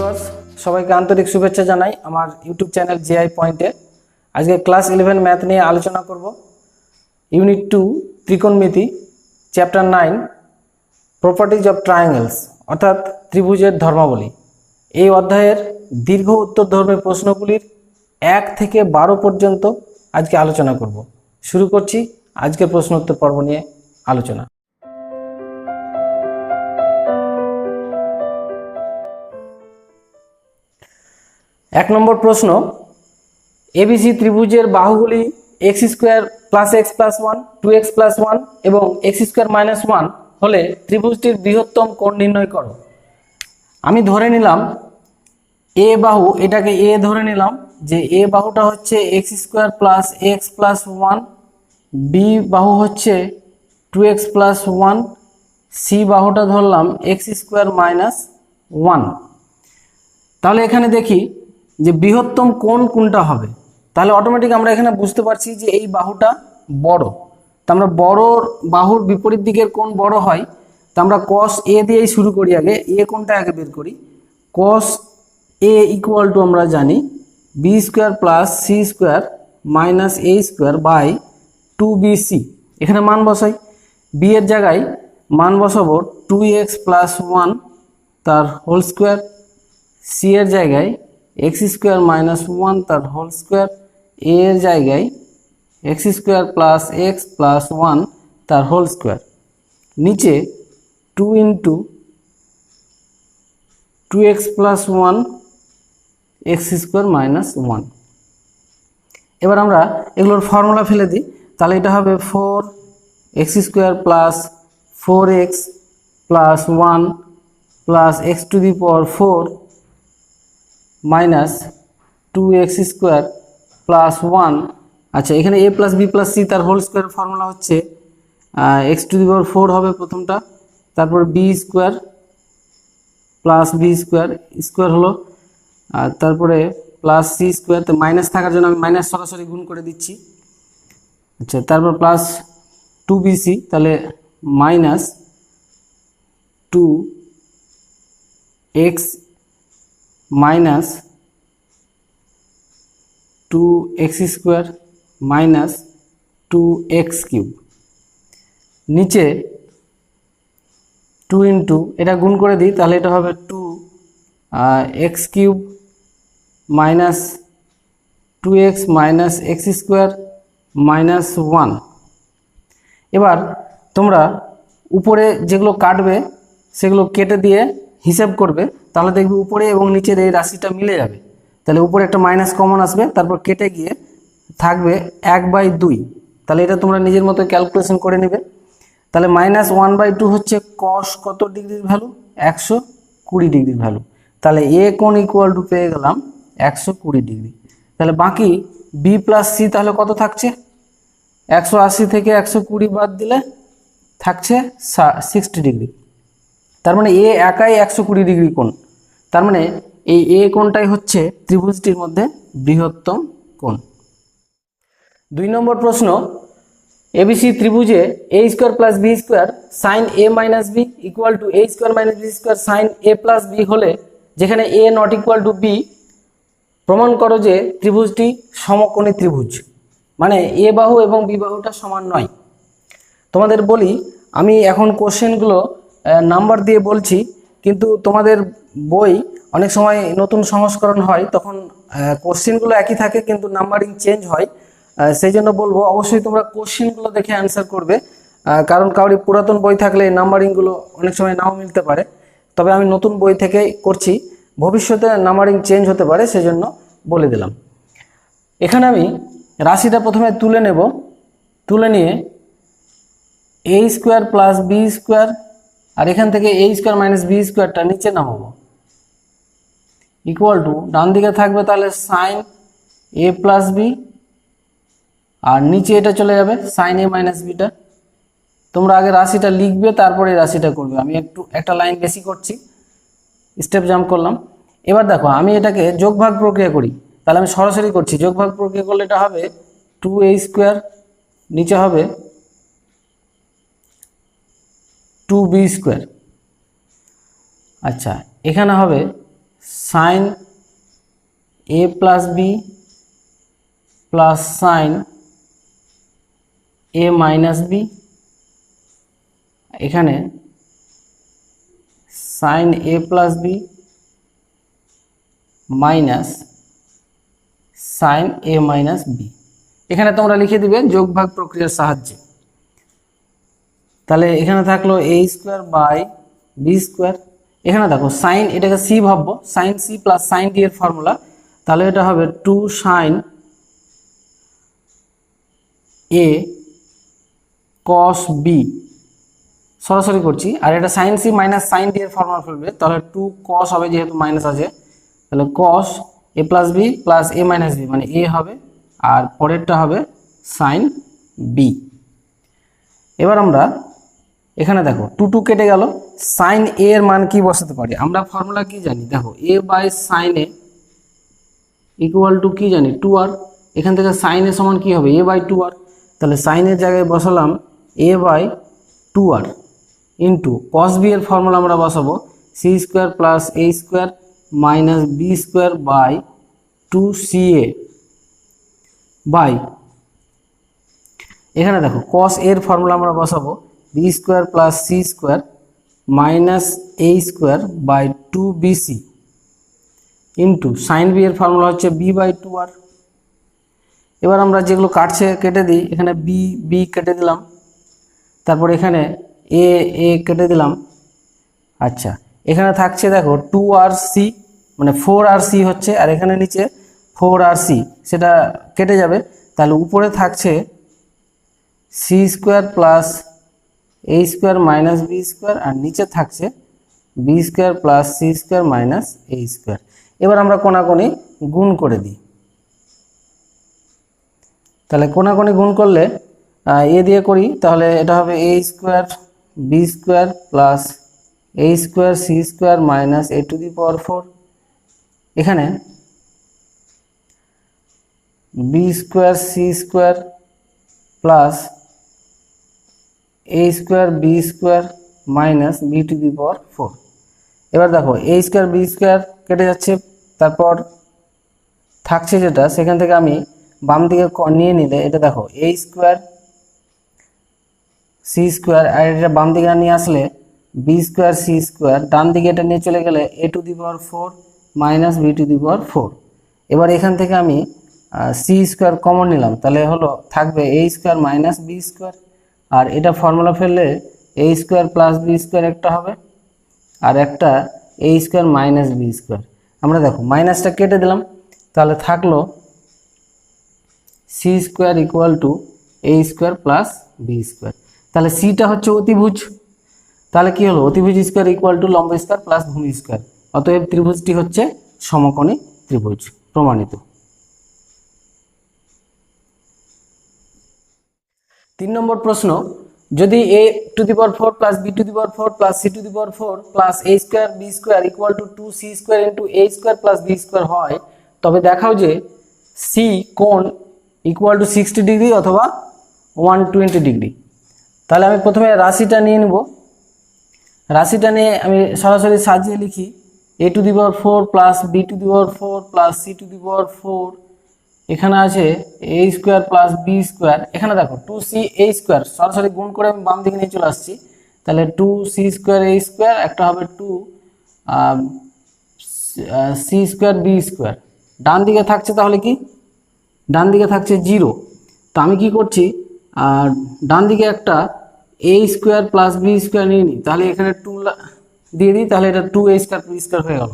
Viewers সবাইকে আন্তরিক শুভেচ্ছা জানাই আমার ইউটিউব চ্যানেল জিআই পয়েন্টে। আজকে ক্লাস 11 ম্যাথ নিয়ে আলোচনা করব। ইউনিট 2 ত্রিকোণমিতি, চ্যাপ্টার 9 প্রপার্টিজ অফ ট্রায়াঙ্গেলস অর্থাৎ ত্রিভুজের ধর্মাবলী। এই অধ্যায়ের দীর্ঘ উত্তরধর্মী প্রশ্নগুলির 1 থেকে 12 পর্যন্ত আজকে আলোচনা করব। শুরু করছি আজকের প্রশ্ন উত্তর পর্ব নিয়ে আলোচনা। এক নম্বর প্রশ্ন, এবিসি ত্রিভুজের বাহুগুলি X square plus x plus one, 2x plus one এবং এক্স স্কোয়ার মাইনাস ওয়ান হলে ত্রিভুজটির বৃহত্তম কোণ নির্ণয় করো। আমি ধরে নিলাম এ বাহু, এটাকে এ ধরে নিলাম যে এ বাহুটা হচ্ছে x square plus x plus one, b বাহু হচ্ছে 2x প্লাস ওয়ান, সি বাহুটা ধরলাম এক্স স্কোয়ার মাইনাস ওয়ান। তাহলে এখানে দেখি যে বৃহত্তম কোণ কোনটা হবে। তাহলে অটোমেটিক আমরা এখানে বুঝতে পারছি যে এই বাহুটা বড়। তো আমরা বড় বাহুর বিপরীত দিকের কোণ বড় হয়, তো আমরা cos a দিয়েই শুরু করি। আগে এ কোণটা আগে বের করি। cos a ইকুয়াল টু আমরা জানি B square plus C square minus A square by 2bc। এখানে মান বসাই, বি এর জায়গায় মান বসাবো 2x প্লাস ওয়ান তার হোল স্কোয়ার, সি এর জায়গায় এক্স স্কোয়ার মাইনাস ওয়ান তার হোল স্কোয়ার, এ এর জায়গায় x square plus x plus one তার হোল স্কোয়ার, নিচে 2 into 2x plus one x square minus one. এবার আমরা এগুলোর ফর্মুলা ফেলে দিই। তাহলে এটা হবে 4x square plus 4x plus one plus x to the power 4 minus 2x square plus one. আচ্ছা, এখানে a plus B plus c তার হোল স্কোয়ার ফর্মুলা হচ্ছে এক্স টু দি পাওয়ার 4 হবে প্রথমটা, তারপর b square plus B square square হলো, আর তারপরে প্লাস সি স্কোয়ার। তো মাইনাস থাকার জন্য আমি মাইনাস সরাসরি গুণ করে দিচ্ছি। আচ্ছা, তারপর প্লাস 2bc, তাহলে minus 2x minus 2x square minus 2x cube, নিচে 2 ইন্টু এটা গুণ করে দিই, তাহলে এটা হবে 2x cube minus 2x minus x square minus one. এবার তোমরা উপরে যেগুলো কাটবে সেগুলো কেটে দিয়ে হিসাব করবে, তাহলে দেখবে উপরে এবং নিচের এই রাশিটা মিলে যাবে। তাহলে উপরে একটা মাইনাস কমন আসবে, তারপর কেটে গিয়ে থাকবে 1/2। তাহলে এটা তোমরা নিজের মতো ক্যালকুলেশন করে নেবে। তাহলে মাইনাস 1/2 হচ্ছে কস কত ডিগ্রির ভ্যালু, 120 ডিগ্রির ভ্যালু। তাহলে এ কোণ ইকুয়াল টু পেয়ে গেলাম 120 ডিগ্রি। তাহলে বাকি বি প্লাস সি তাহলে কত থাকছে, 180 থেকে 120 বাদ দিলে থাকছে 60 ডিগ্রি। তার মানে এ একাই 120 ডিগ্রি কোণ। তার মানে এই এ কোণটাই হচ্ছে ত্রিভুজটির মধ্যে বৃহত্তম কোণ। 2 নম্বর প্রশ্ন, এবিসি ত্রিভুজে A square plus B square sine A minus B equal to A square minus B square sine A plus B হলে যেখানে A not equal to B প্রমাণ করো যে ত্রিভুজটি সমকোণী ত্রিভুজ। মানে এ বাহু এবং বি বাহুটা সমান নয়। তোমাদের বলি, আমি এখন কোশ্চেনগুলো নাম্বার দিয়ে বলছি, কিন্তু তোমাদের বই অনেক সময় নতুন সংস্করণ হয়, তখন কোশ্চেনগুলো একই থাকে কিন্তু নাম্বারিং চেঞ্জ হয়। সেই জন্য বলবো অবশ্যই তোমরা কোশ্চেনগুলো দেখে অ্যান্সার করবে, কারণ কাউরি পুরাতন বই থাকলে নাম্বারিংগুলো অনেক সময় নাও মিলতে পারে। তবে আমি নতুন বই থেকেই করছি, ভবিষ্যতে নাম্বারিং চেঞ্জ হতে পারে, সেজন্য বলে দিলাম। এখানে আমি রাশিটা প্রথমে তুলে নেব, তুলে নিয়ে এ স্কোয়ার প্লাস বি স্কোয়ার, আর এখান থেকে এ স্কোয়ার মাইনাস বি স্কোয়ারটা নিচে নামাবো, ইকুয়াল টু ডান দিকে থাকবে তাহলে সাইন এ প্লাস বি, আর নিচে এটা চলে যাবে সাইন এ মাইনাস বিটা। তোমরা আগে রাশিটা লিখবে, তারপরে রাশিটা করবে। আমি একটা লাইন বেশি করছি, স্টেপ জাম্প করলাম। এবার দেখো আমি এটাকে যোগভাগ প্রক্রিয়া করি, তাহলে আমি সরাসরি করছি। যোগভাগ প্রক্রিয়া করলে এটা হবে 2a স্কোয়ার, নিচে হবে 2b স্কোয়ার। আচ্ছা, এখানে হবে sine A plus B plus sign A minus B, এখানে sign A plus B minus sine A minus B. এখানে তোমরা লিখে দিবে যোগ ভাগ প্রক্রিয়ার সাহায্যে। তাহলে এখানে থাকলো a square by b square. এখানে দেখো সাইন, এটাকে সি ভাববো, sine c plus sine d এর ফর্মুলা, তাহলে এটা হবে 2 সাইন এ কস বি, সরাসরি করছি, আর এটা sine c minus sine d এর ফর্মুলা ফেলবে, তাহলে 2 কস হবে যেহেতু মাইনাস আছে, তাহলে cos a plus B plus a minus b মানে এ হবে, আর পরেরটা হবে সাইন বি। এবার আমরা এখানে দেখো 2 2 কেটে গেল, সাইন এ এর মান কি বসাতে পারি, আমরা ফর্মুলা কি জানি, দেখো A by sine A equal to কি জানি 2r, এখান থেকে সাইন এ সমান কি হবে এ বাই 2r, তাহলে সাইনের জায়গায় বসালাম a by 2r into cos B এর ফর্মুলা আমরা বসাবো c square plus A square minus B square by 2ca by, এখানে দেখো কস এর ফর্মুলা আমরা বসাবো b square plus C square minus A square by 2bc into sine B এর formula হচ্ছে বি বাই 2r। এবার আমরা যেগুলো কাটছে কেটে দিই, এখানে বি বি কেটে দিলাম, তারপর এখানে এ এ কেটে দিলাম। আচ্ছা, এখানে থাকছে দেখো 2rc মানে 4rc হচ্ছে, আর এখানে নিচে 4rc, সেটা কেটে যাবে, তাহলে উপরে থাকছে সি স্কোয়ার প্লাস এ স্কোয়ার মাইনাস বি স্কোয়ার, আর নিচে থাকছে b square plus C square minus এ স্কোয়ার। এবার আমরা কোনাকুনি গুণ করে দিই, তাহলে কোনাকুনি গুণ করলে এ দিয়ে করি, তাহলে এটা হবে a square b square plus A square c square minus a to the power 4, এখানে b square c square plus A square b square minus b to the power 4। এবার দেখো এ স্কোয়ার বি স্কোয়ার কেটে যাচ্ছে, তারপর থাকছে যেটা, সেখান থেকে আমি বাম দিকে নিয়ে নিলে এটা দেখো এ স্কোয়ার সি স্কোয়ার, আর এটা বাম দিকে নিয়ে আসলে বি স্কোয়ার সি স্কোয়ার, ডান দিকে এটা নিয়ে চলে গেলে a to the power 4 minus b to the power 4। এবার এখান থেকে আমি সি স্কোয়ার কমন নিলাম, তাহলে হলো থাকবে a square minus B square, আর এটা ফর্মুলা ফেললে a square plus B square একটা হবে, আর একটা a square minus B square. আমরা দেখো মাইনাসটা কেটে দিলাম, তাহলে থাকলো c square equal to A square plus B square. তাহলে সিটা হচ্ছে অতিভুজ, তাহলে কি হলো অতিভুজ স্কোয়ার ইকুয়াল টু লম্ব স্কোয়ার প্লাস ভূমি স্কোয়ার, অতএব ত্রিভুজটি হচ্ছে সমকোণী ত্রিভুজ, প্রমাণিত। 3 নম্বর প্রশ্ন, যদি a to the power 4 plus b to the power 4 plus c to the power 4 plus a square b square equal to 2c square into a square plus B square হয়, তবে দেখাও যে c কোণ ইকুয়াল টু 60 ডিগ্রি অথবা 120 degree. তাহলে আমি প্রথমে রাশিটা নিয়ে নেব, রাশিটা নিয়ে আমি সরাসরি সাজিয়ে লিখি a to the power 4 plus b to the power 4 plus c to the power 4, এখানে আছে a square plus B square, এখানে দেখো 2c a স্কোয়ার সরাসরি গুণ করে আমি বাম দিকে নিয়ে চলে আসছি, তাহলে 2c স্কোয়ার a স্কোয়ার, একটা হবে 2 c স্কোয়ার বি স্কোয়ার, ডান দিকে থাকছে তাহলে কি, ডান দিকে থাকছে 0, তো আমি কি করছি ডান দিকে একটা a square plus B square নিয়ে নিই, তাহলে এখানে 2 দিয়ে দিই, তাহলে এটা 2a স্কোয়ার বি স্কোয়ার হয়ে গেল।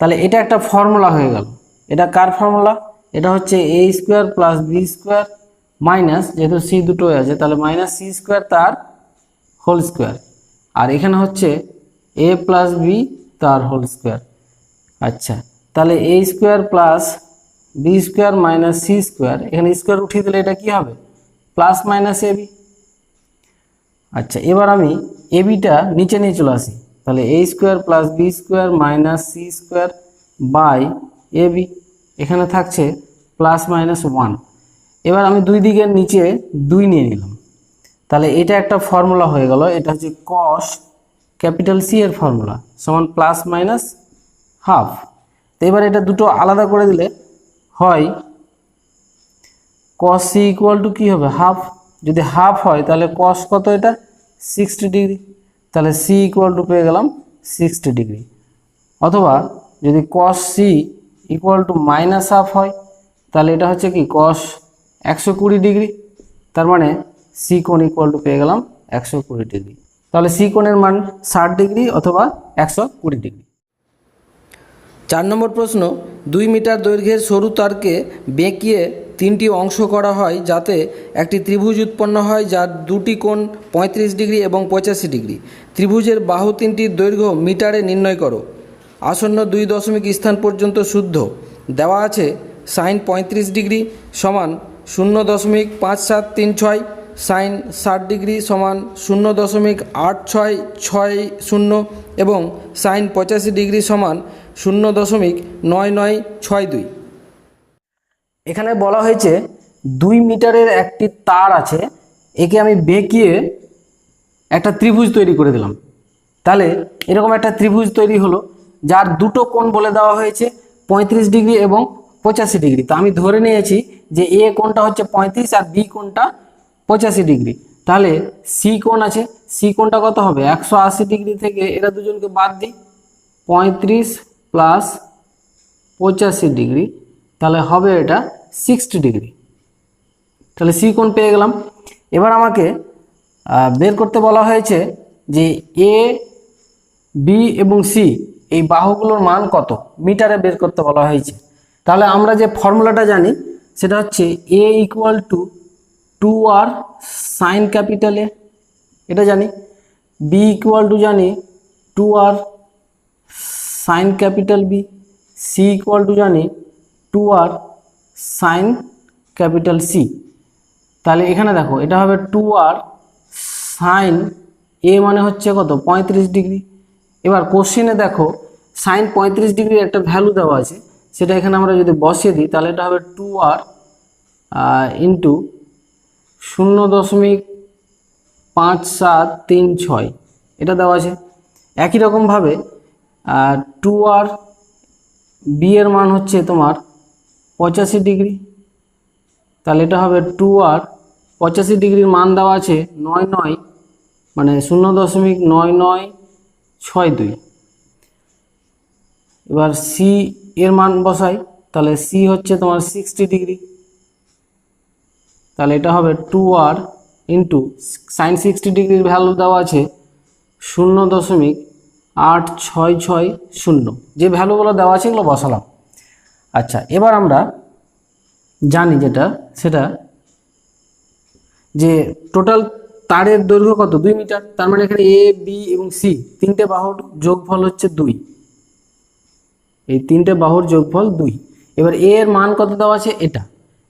তাহলে এটা একটা ফর্মুলা হয়ে গেল, এটা কার ফর্মুলা, এটা হচ্ছে a square plus B square minus, যেহেতু সি দুটো আছে তাহলে মাইনাস সি স্কোয়ার তার হোল স্কোয়ার, আর এখানে হচ্ছে এ প্লাস বি তার হোল স্কোয়ার। আচ্ছা, তাহলে a square plus B square minus C square, এখানে স্কোয়ার উঠিয়ে দিলে এটা কি হবে প্লাস মাইনাস এ বি। আচ্ছা, এবার আমি এ বিটা নিচে নিয়ে চলে আসি, তাহলে a square plus B square minus C square by a b, এখানে থাকছে প্লাস মাইনাস 1। এবার আমি দুই দিকের নিচে 2 নিয়ে নিলাম, তাহলে এটা একটা ফর্মুলা হয়ে গেল, এটা হচ্ছে কস ক্যাপিটাল সি এর ফর্মুলা সমান প্লাস মাইনাস হাফ। তো এবার এটা দুটো আলাদা করে দিলে হয় cos c ইকুয়াল টু কী হবে হাফ। যদি হাফ হয় তাহলে cos কত এটা 60 ডিগ্রি, তাহলে c ইকুয়াল টু পেয়ে গেলাম 60 ডিগ্রি। অথবা যদি cos c equal to minus half হয় তাহলে এটা হচ্ছে কি cos 120 ডিগ্রি, তার মানে c কোণ ইকুয়াল টু পেয়ে গেলাম 120 ডিগ্রি। তাহলে c কোণের মান 60 ডিগ্রি অথবা 120 ডিগ্রি। 4 নম্বর প্রশ্ন, 2 মিটার দৈর্ঘ্যের সরু তারকে বেঁকিয়ে 3টি অংশ করা হয় যাতে একটি ত্রিভুজ উৎপন্ন হয় যার দুটি কোণ 35 ডিগ্রি এবং 85 ডিগ্রি। ত্রিভুজের বাহু তিনটির দৈর্ঘ্য মিটারে নির্ণয় করো। আসন্ন 2 দশমিক স্থান পর্যন্ত শুদ্ধ দেওয়া আছে সাইন 35 ডিগ্রি সমান 0.5736, সাইন 60 ডিগ্রি সমান 0.8660 এবং সাইন 85 ডিগ্রি সমান 0.9962। এখানে বলা হয়েছে 2 মিটারের একটি তার আছে, একে আমি বেঁকিয়ে একটা ত্রিভুজ তৈরি করে দিলাম। তাহলে এরকম একটা ত্রিভুজ তৈরি হলো যার দুটো কোণ বলে দেওয়া হয়েছে 35 ডিগ্রি এবং 85 ডিগ্রি। তো আমি ধরে নিয়েছি যে এ কোণটা হচ্ছে 35 আর বি কোণটা 85 ডিগ্রি। তাহলে সি কোণ আছে, সি কোণটা কত হবে 180 ডিগ্রি থেকে এরা দুজনকে বাদ দিই, 35 প্লাস 85 ডিগ্রি, তাহলে হবে এটা 60 ডিগ্রি। তাহলে সি কোণ পেয়ে গেলাম। এবার আমাকে বের করতে বলা হয়েছে যে এ বি এবং সি এই বাহুগুলোর মান কত মিটারে বের করতে বলা হয়েছে। তাহলে আমরা যে ফর্মুলাটা জানি সেটা হচ্ছে A equal to 2r sine capital A, এটা জানি। বি ইকুয়াল টু জানি 2r sine capital B. C equal to জানি 2r সাইন ক্যাপিটাল সি। তাহলে এখানে দেখো এটা হবে 2r সাইন এ মানে হচ্ছে কত 35 ডিগ্রি। এবার কোশ্চেনে দেখো সাইন 35 ডিগ্রির একটা ভ্যালু দেওয়া আছে, সেটা এখানে আমরা যদি বসিয়ে দিই তাহলে এটা হবে 2r ইন্টু 0.5736 এটা দেওয়া আছে। একই রকমভাবে 2r বি এর মান হচ্ছে তোমার 85 ডিগ্রি, তাহলে এটা হবে 2r 85 ডিগ্রির মান দেওয়া আছে 99 মানে 0.9962। এবার সি এর মান বসাই, তাহলে সি হচ্ছে তোমার 60 ডিগ্রি, তাহলে এটা হবে 2r ইন্টু সাইন 60 ডিগ্রির ভ্যালু দেওয়া আছে 0.8660, যে ভ্যালুগুলো দেওয়া আছে এগুলো বসালাম। আচ্ছা, এবার আমরা জানি যেটা সেটা যে টোটাল তারের দৈর্ঘ্য কত 2 মিটার, তার মানে এখানে এ বি এবং সি তিনটে বাহুর যোগফল হচ্ছে 2, এই তিনটে বাহুর যোগফল 2। এবার এ এর মান কত দেওয়া আছে এটা,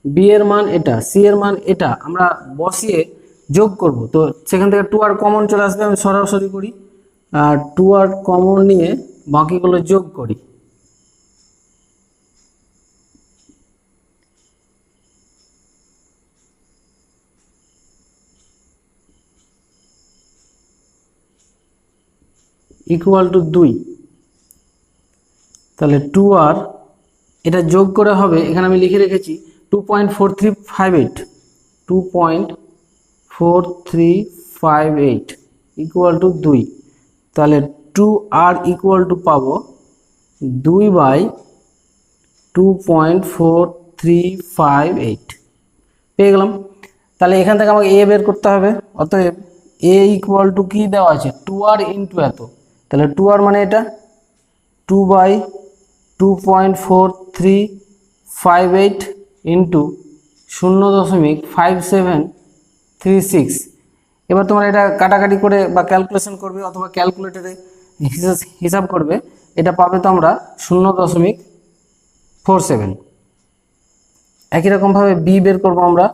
বি এর মান এটা, সি এর মান এটা, আমরা বসিয়ে যোগ করব। তো সেখান থেকে 2r কমন চলে আসবে, আমি সরাসরি করি, আর 2r কমন নিয়ে বাকিগুলো যোগ করি। ইকুয়াল টু 2, তাহলে 2r এটা যোগ করে হবে, এখানে আমি লিখে রেখেছি 2.4358 2.4358 ইকুয়াল টু 2। তাহলে 2r ইকুয়াল টু পাবো 2/2.4358 পেয়ে গেলাম। তাহলে এখান থেকে আমাকে এ বের করতে হবে, অতএব এ ইকুয়াল টু কি দেওয়া আছে 2r ইন্টু এত, তাহলে 2r মানে এটা 2/2.4358 ইন্টু 0.5736। এবার তোমরা এটা কাটাকাটি করে বা ক্যালকুলেশন করবে অথবা ক্যালকুলেটরে হিসাব করবে, এটা পাবে তোমরা 0.47। একই রকমভাবে বি বের করবো আমরা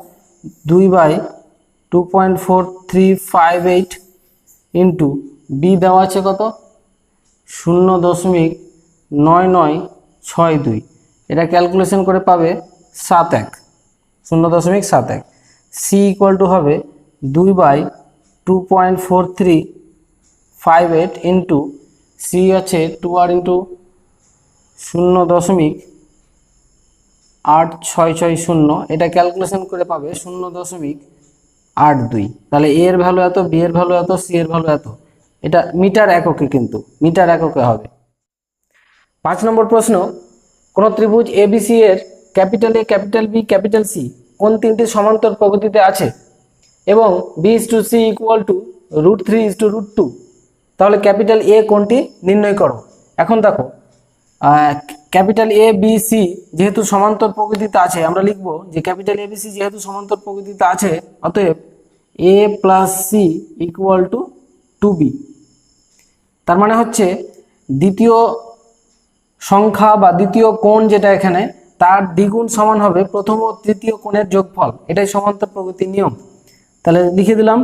2/2.4358 ইন্টু বি দেওয়া আছে কত 0.9962, এটা ক্যালকুলেশন করে পাবে 0.71। সি ইকুয়াল টু হবে 2/2.4358 ইন্টু সি আছে 2r ইন্টু 0.8660, এটা ক্যালকুলেশন করে পাবে 0.82। তাহলে এ এর ভ্যালু এত, বি এর ভ্যালু এত, সি এর ভ্যালু এত। এটা মিটার এককে, কিন্তু মিটার এককে হবে। 5 নম্বর প্রশ্ন, কোন ত্রিভুজ এবিসি এর capital A, capital B, capital C কোন তিনটি সমান্তর প্রকৃতিতে আছে এবং b/c = √3:√2, তাহলে ক্যাপিটাল এ কোনটি নির্ণয় করো। এখন দেখো, ক্যাপিটাল এ বি সি যেহেতু সমান্তর প্রকৃতিতে আছে, আমরা লিখব যে ক্যাপিটাল এ বি সি যেহেতু সমান্তর প্রকৃতিতে আছে, অতএব a + c = 2b। তার মানে হচ্ছে দ্বিতীয় সংখ্যা বা দ্বিতীয় কোণ যেটা এখানে, তার দ্বিগুণ সমান হবে প্রথম ও তৃতীয় কোণের যোগফল। এটাই সমান্তর প্রকৃতির নিয়ম। তাহলে লিখে দিলাম।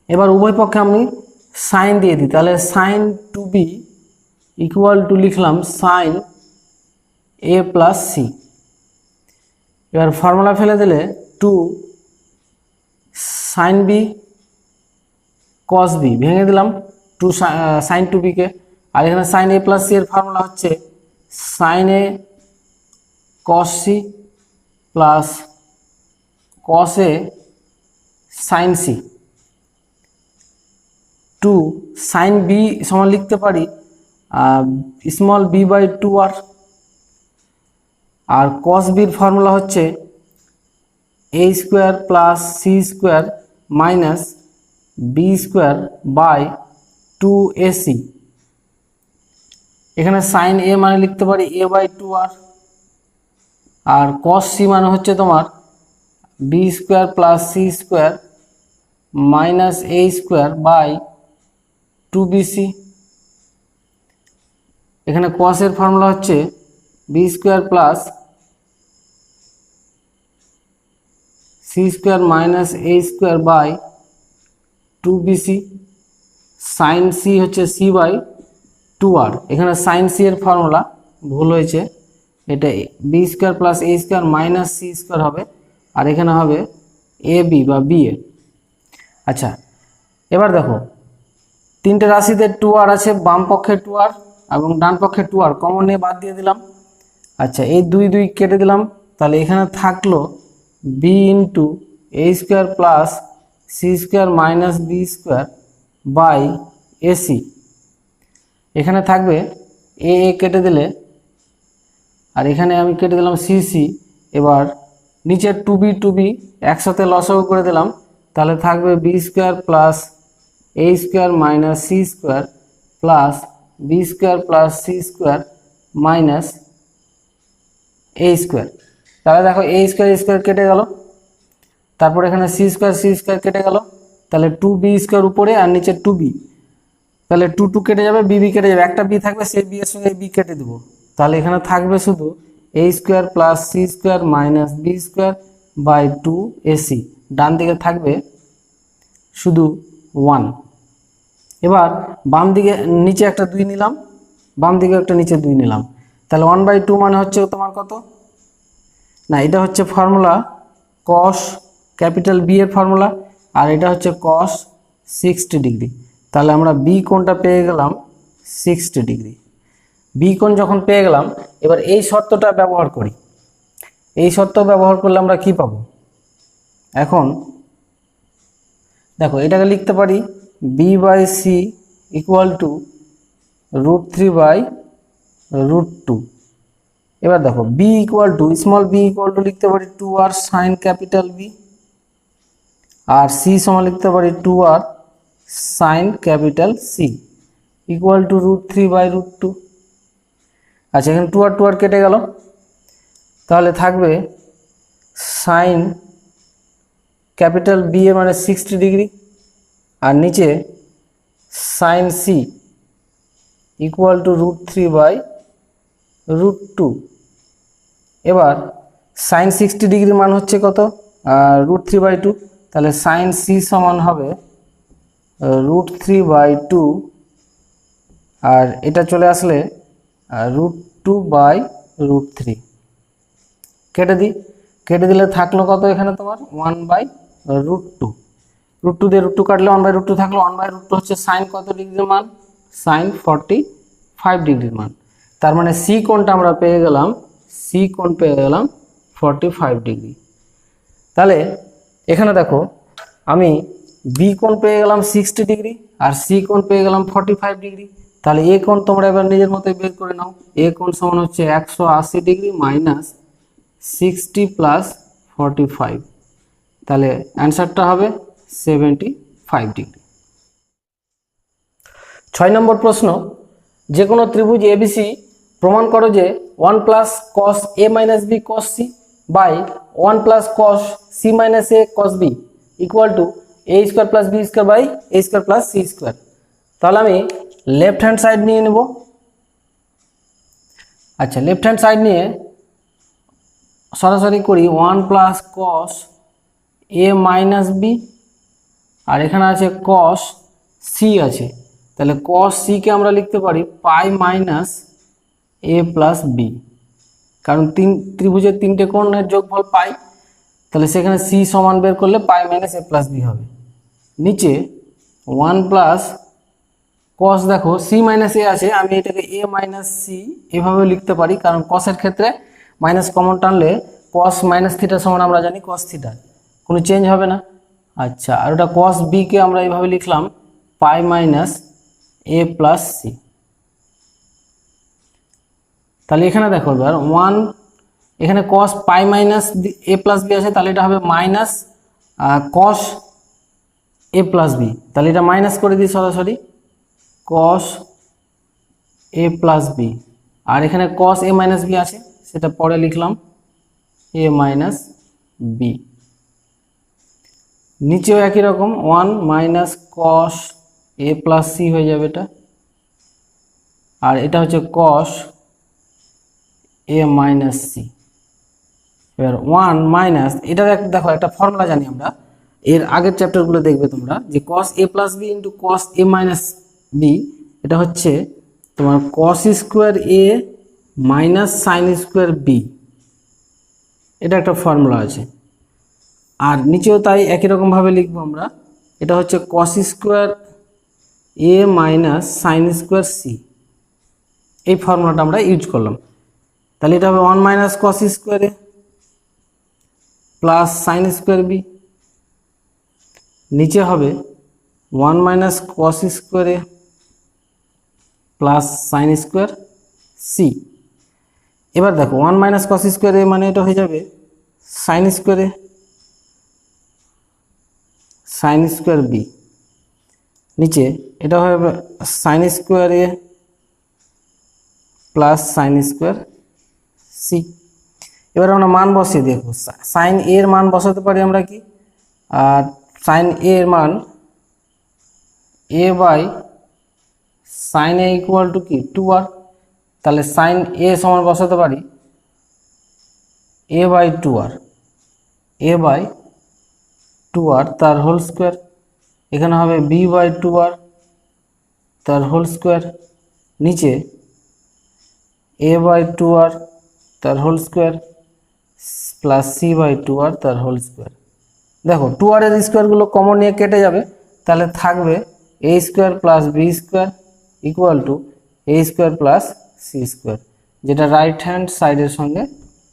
এবার উভয় পক্ষে আমি সাইন দিয়ে দিই, তাহলে sin 2b = লিখলাম sin a + c। এবার ফর্মুলা ফেলে দিলে 2 sin b cos b, ভেঙে দিলাম 2 sin 2b কে। আর এখানে sin a + c এর ফর্মুলা হচ্ছে sin a cos c plus cos a sin c। 2 sin b সমান লিখতে পারি স্মল b/2r। আর cos b এর ফর্মুলা হচ্ছে a² + c² - b²/2ac। এখানে sin a মানে লিখতে পারি a/2r। আর cos c মানে হচ্ছে তোমার b² + c² - a²/2bc। এখানে cos এর ফর্মুলা হচ্ছে b² + c² - a²/2bc। sin c হচ্ছে c/2r। এখানে sin c এর ফর্মুলা ভুল হয়েছে, এটা b² + a² - c² হবে, আর এখানে হবে ab বা ba। আচ্ছা, এবার দেখো তিনটে রাশিতে 2r আছে, বাম পক্ষে 2r এবং ডান পক্ষে 2r কমন নিয়ে বাদ দিয়ে দিলাম। আচ্ছা, এই 2 2 কেটে দিলাম, তাহলে এখানে থাকলো b * a² + c² - b²/ac। এখানে থাকবে a কেটে দিলে, আর এখানে আমি কেটে দিলাম cc। এবার নিচের 2b 2b একসাথে লসাগু করে দিলাম, তাহলে থাকবে b² + a² - c² b² + c² - a²। তাহলে দেখো a² কেটে গেল, তারপর এখানে c² কেটে গেল, তাহলে 2b² উপরে আর নিচে 2b, তাহলে 2 2 কেটে যাবে, b কেটে যাবে, একটা b থাকবে, সেই b এর সঙ্গে b কেটে দেবো। তাহলে এখানে থাকবে শুধু a² + c² - b²/2ac। ডান দিকে থাকবে শুধু 1। এবার বাম দিকে নিচে একটা 2 নিলাম, বাম দিকে একটা নিচে 2 নিলাম, তাহলে 1/2 মানে হচ্ছে তোমার কত, না এটা হচ্ছে ফর্মুলা cos ক্যাপিটাল B এর ফর্মুলা, আর এটা হচ্ছে cos 60 ডিগ্রি। তাহলে আমরা b কোণটা পেয়ে গেলাম 60 ডিগ্রি। b কোণ যখন পেয়ে গেলাম, এবার এই শর্তটা ব্যবহার করি। এই শর্ত ব্যবহার করলে আমরা কি পাবো? এখন দেখো, এটাকে লিখতে পারি b/c = √3/√2। এবার দেখো স্মল b লিখতে পারি 2r sin ক্যাপিটাল B, আর c সমান লিখতে পারি 2r sin ক্যাপিটাল C = √3/√2। আচ্ছা, এখানে 2r কেটে গেল, তাহলে থাকবে sin ক্যাপিটাল B এর মানে 60 ডিগ্রি, আর নিচে sin C = √3/√2। এবার sin 60 ডিগ্রির মান হচ্ছে কত? √3/2। তাহলে sin C সমান হবে √3/2, আর এটা চলে আসলে √2/√3। কেটে দিই, কেটে দিলে থাকলো কত এখানে তোমার 1/√2। √2 দিয়ে √2 কাটলে 1/√2 থাকলো। 1/√2 হচ্ছে সাইন কত ডিগ্রির মান? সাইন 45 ডিগ্রির মান। তার মানে সি কোণটা আমরা পেয়ে গেলাম, সি কোণ পেয়ে গেলাম 45 ডিগ্রি। তাহলে এখানে দেখো আমি বি কোণ পেয়ে গেলাম 60 ডিগ্রি আর সি কোণ পেয়ে গেলাম 45 ডিগ্রি। তাহলে এ কোণ তোমরা এবার নিজের মতোই বের করে নাও। এ কোণ সমান হচ্ছে 180 ডিগ্রি মাইনাস 60 প্লাস 45, তাহলে অ্যান্সারটা হবে 75 ডিগ্রি। 6 নম্বর প্রশ্ন, যে কোনো ত্রিভুজ এবিসি প্রমাণ করো যে 1 plus cos a minus b cos c by 1 plus cos c minus a cos b equal to A square plus B square by a square plus C square. তাহলে আমি লেফট হ্যান্ড সাইড নিয়ে নেব। আচ্ছা, left hand side নিয়ে সরাসরি করি 1 plus cos a minus b, আর এখানে আছে কস সি আছে, তাহলে কস সি কে আমরা লিখতে পারি পাই মাইনাস এ প্লাস বি, কারণ ত্রিভুজের তিনটে কোণের যোগফল পাই, তাহলে সেখানে সি সমান বের করলে পাই মাইনাস এ প্লাস বি হবে। নিচে 1 প্লাস কস, দেখো সি মাইনাস এ আছে, আমি এটাকে এ মাইনাস সি এভাবেও লিখতে পারি, কারণ কসের ক্ষেত্রে মাইনাস কমন টানলে কস মাইনাস থিটা সমান আমরা জানি কস থিটা, কোনো চেঞ্জ হবে না। আচ্ছা, আর ওটা কস বি কে আমরা এইভাবে লিখলাম পাই মাইনাস এ প্লাস সি। তাহলে এখানে দেখো এবার 1, এখানে কস পাই মাইনাস এ প্লাস বি আছে, তাহলে এটা হবে minus cos a plus B, তাহলে এটা মাইনাস করে দিই সরাসরি কস এ প্লাস বি, আর এখানে কস এ মাইনাস বি আছে সেটা পরে লিখলাম এ মাইনাস বি। নিচেও একই রকম 1 minus cos a plus C হয়ে যাবে এটা, আর এটা হচ্ছে কস এ মাইনাস সি। এবার 1 মাইনাস, এটা দেখো একটা ফর্মুলা জানি আমরা, এর আগের চ্যাপ্টারগুলো দেখবে তোমরা, যে কস a plus B into cos a minus B, এটা হচ্ছে তোমার কস স্কোয়ার এ মাইনাস সাইন স্কোয়ার বি, এটা একটা ফর্মুলা আছে। আর নিচেও তাই একই রকমভাবে লিখবো আমরা, এটা হচ্ছে কস স্কোয়ার এ মাইনাস সাইন স্কোয়ার সি, এই ফর্মুলাটা আমরা ইউজ করলাম। তাহলে এটা হবে 1 মাইনাস কস স্কোয়ার এ প্লাস সাইন স্কোয়ার বি, নিচে হবে 1 মাইনাস কস স্কোয়ার এ প্লাস সাইন স্কোয়ার সি। এবার দেখো 1 মাইনাস কস স্কোয়ার এ মানে এটা হয়ে যাবে সাইন স্কোয়ার এ সাইন স্কোয়ার বি, নিচে এটা হবে সাইন স্কোয়ার এ প্লাস সাইন স্কোয়ার সি। এবার আমরা মান বসিয়ে দেখব, সাইন এ এর মান বসাতে পারি আমরা কি, আর সাইন এ এর মান a by sine A equal to কি 2r, তাহলে সাইন এ সমান বসাতে পারি এ by 2r, A by 2r তার হোল স্কোয়ার, এখানে হবে বি বাই 2r তার হোল স্কোয়ার, নিচে এ বাই 2r তার whole square plus c by 2r তার হোল স্কোয়ার। দেখো 2r এর স্কোয়ারগুলো কমন নিয়ে কেটে যাবে, তাহলে থাকবে a square plus B square equal to A square plus C square, যেটা রাইট হ্যান্ড সাইডের সঙ্গে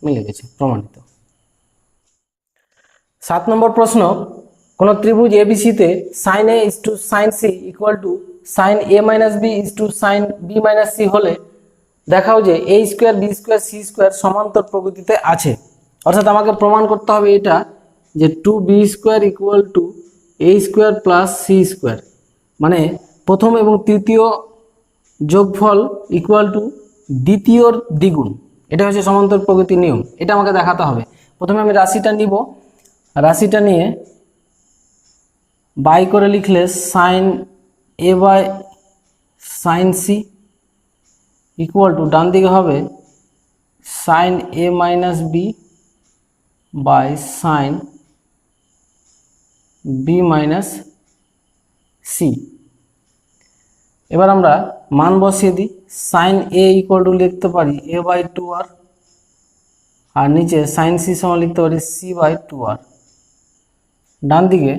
মিলে গেছে, প্রমাণিত। 7 নম্বর প্রশ্ন, কোন ত্রিভুজ এবিসিতে sine A is to sine C equal to sine A minus B is to sine B minus C হলে দেখাও যে a square b square c square সমান্তর প্রকৃতিতে আছে। অর্থাৎ আমাকে প্রমাণ করতে হবে এটা, যে 2b square equal to A square plus C square, মানে প্রথম এবং তৃতীয় যোগফল ইকুয়াল টু দ্বিতীয়র দ্বিগুণ, এটা হচ্ছে সমান্তর প্রকৃতির নিয়ম, এটা আমাকে দেখাতে হবে। প্রথমে আমি রাশিটা নিব, রাশিটা নিয়ে বাই করে লিখলে sine A by sine C equal to ডান দিকে হবে sine A minus B by sine B minus C. এবার আমরা মান বসিয়ে দিই, সাইন এ ইকুয়াল টু লিখতে পারি এ বাই 2r, আর নিচে সাইন সি সমান লিখতে পারি সি বাই 2r। ডান দিকে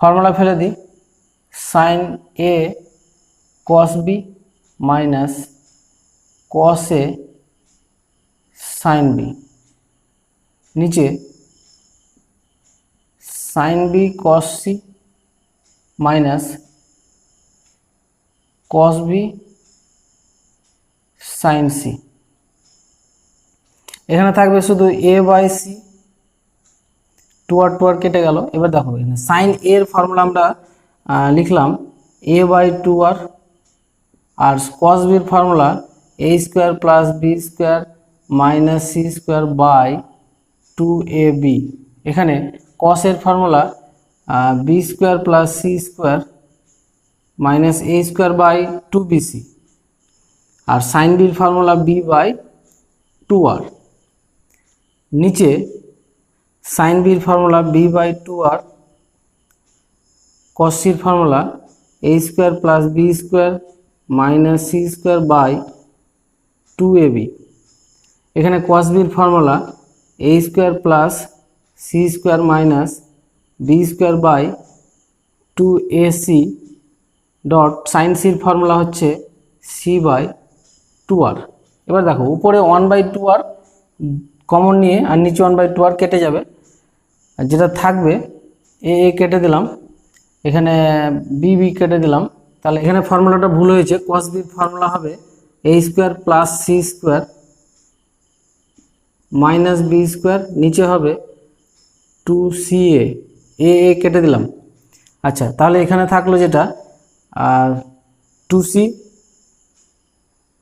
ফর্মুলা ফেলে দিই, sine a cos b minus cos a sine b, নিচে sine b cos c minus cos b sine c. এখানে থাকবে শুধু a by c, two R কেটে গেল। এবার দেখো এখানে সাইন এর ফর্মুলা আমরা লিখলাম এ বাই টু আর কস বির formula a square plus B square minus C square by two a b. এখানে কস এর formula b square plus C square minus A square by two b c, আর sine বির formula b by two R. নিচে sine বির formula b by two R, cos সির formula a square plus B square minus C square by two a b. এখানে cos বির formula a square plus C square minus B square by two A C dot sine সির formula হচ্ছে C by two R. এবার দেখো উপরে one by two R common নিয়ে আর নিচে ওয়ান বাই টু আর কেটে যাবে, আর যেটা থাকবে এ এ কেটে দিলাম, এখানে বি বি কেটে দিলাম। তাহলে এখানে ফর্মুলাটা ভুল হয়েছে, কস বির ফর্মুলা হবে a square plus C square minus B square, নিচে হবে টু সি এ, এ কেটে দিলাম। আচ্ছা, তাহলে এখানে থাকলো যেটা টু সি